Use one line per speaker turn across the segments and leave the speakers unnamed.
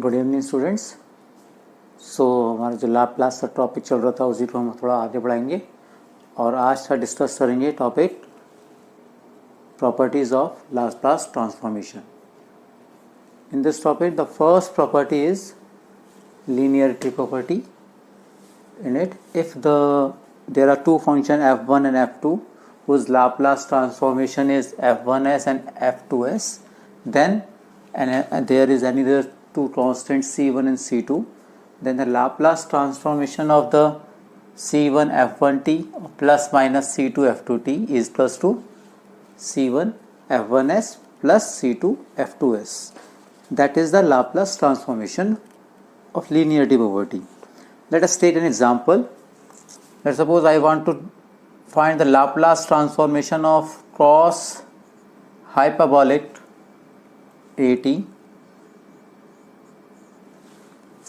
Good evening students. हमारा जो Laplace का टॉपिक चल रहा था उसी को हम थोड़ा आगे बढ़ाएंगे और आज का डिस्कस करेंगे topic properties of Laplace transformation. In this topic the first property is linearity property. In it, if there are two functions f1 and f2 whose Laplace transformation is f1s and f2s, then and there is another two constants c1 and c2, then the Laplace transformation of the c1 f1t plus minus c2 f2t is equals to c1 f1s plus c2 f2s. That is the Laplace transformation of linearity property. Let us take an example. Let's suppose I want to find the Laplace transformation of cos hyperbolic at.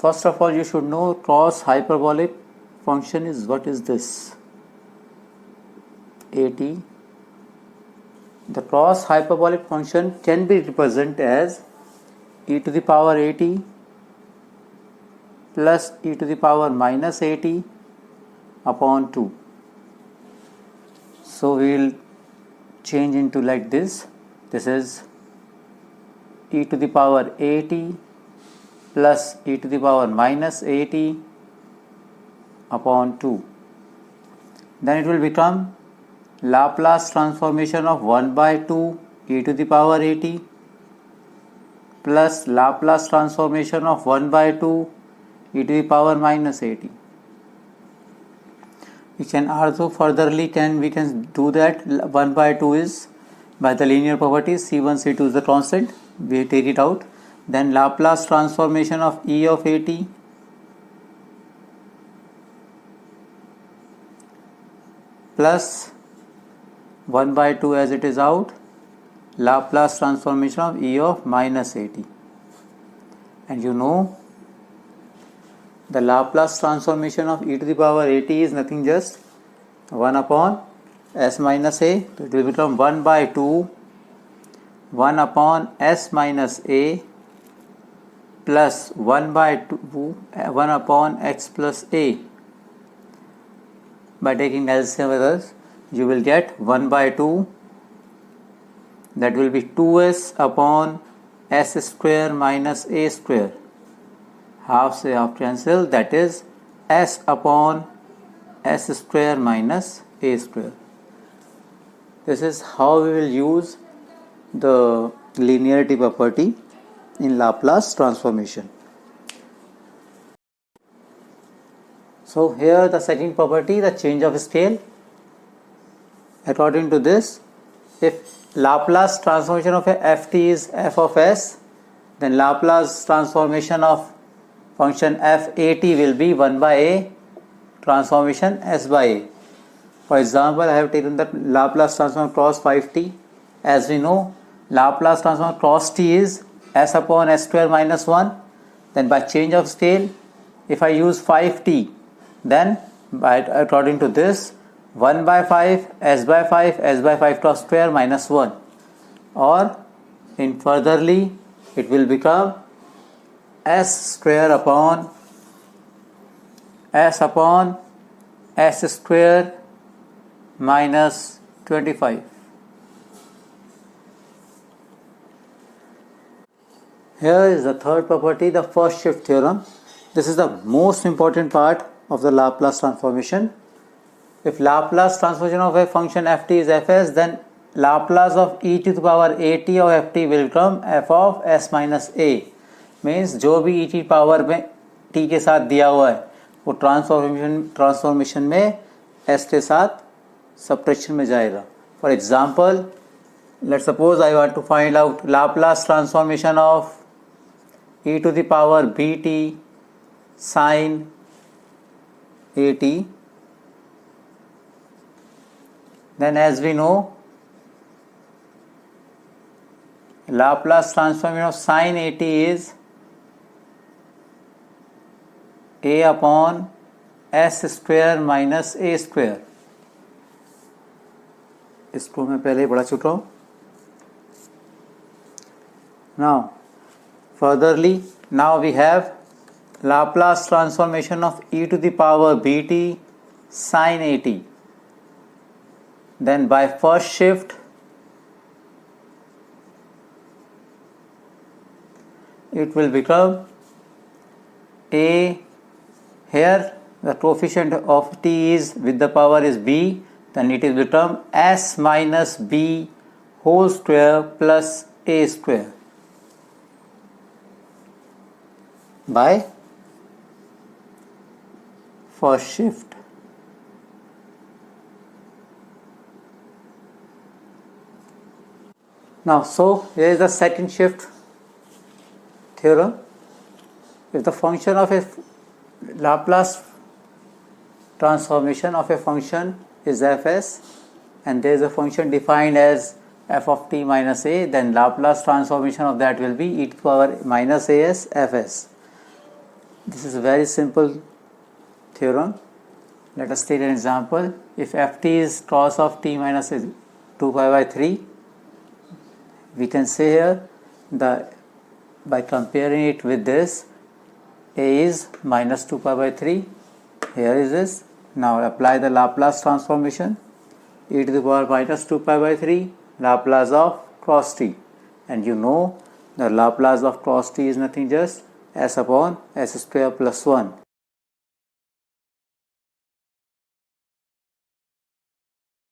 First of all, you should know cos hyperbolic function is what is this? At. The cos hyperbolic function can be represented as e to the power at plus e to the power minus at upon 2. So we will change into like this. This is e to the power at plus e to the power minus at upon 2. Then it will become Laplace transformation of 1 by 2 e to the power at plus Laplace transformation of 1 by 2 e to the power minus at. We can also furtherly we can do that 1 by 2 is by the linear property c1 c2 is the constant, we take it out. Then Laplace transformation of e of at plus 1 by 2 as it is out, Laplace transformation of e of minus at. And you know the Laplace transformation of e to the power at is nothing just 1 upon s minus a. So it will become 1 by 2 1 upon s minus a plus 1 by 2 1 upon x plus a. By taking LCM with us, you will get 1 by 2, that will be 2s upon s square minus a square. Half say half cancel, that is s upon s square minus a square. This is how we will use the linearity property in Laplace transformation. So here the second property, the change of scale. According to this, if Laplace transformation of a ft is f of s, then Laplace transformation of function f at will be 1 by a transformation s by a. For example, I have taken the Laplace transform cos 5t. As we know, Laplace transform cos t is s upon s square minus 1. Then by change of scale, if I use 5t, then according to this 1 by 5 s by 5 s by 5 cos square minus 1, or in furtherly it will become s square upon s square minus 25. Here is the third property, the first shift theorem. This is the most important part of the Laplace transformation. If Laplace transformation of a function ft is fs, then Laplace of e to the power at of ft will become f of s minus a. Means जो भी E T power में T के साथ दिया हुआ है वो transformation में एस के साथ सब्ट्रैक्शन में जाएगा. For example, let's suppose I want to find out Laplace transformation of e to the power b t sine a t. Then as we know Laplace transformation of sin at is a upon s square minus a square. इसको मैं पहले ही पढ़ा चुका हूँ. Now furtherly Now we have Laplace transformation of e to the power bt sin at. Then by first shift, it will become a, here the coefficient of t is with the power is b, then it will become s minus b whole square plus a square by first shift. Now, so here is the second shift theorem. If the function of a Laplace transformation of a function is fs and there is a function defined as f of t minus a, then Laplace transformation of that will be e to the power minus as fs. This is a very simple theorem. Let us take an example. If ft is cos of t minus 2 pi by 3, we can say here by comparing it with this, a is minus 2 pi by 3, here is this. Now apply the Laplace transformation, e to the power minus 2 pi by 3 Laplace of cos t, and you know the Laplace of cos t is nothing just s upon s square plus 1.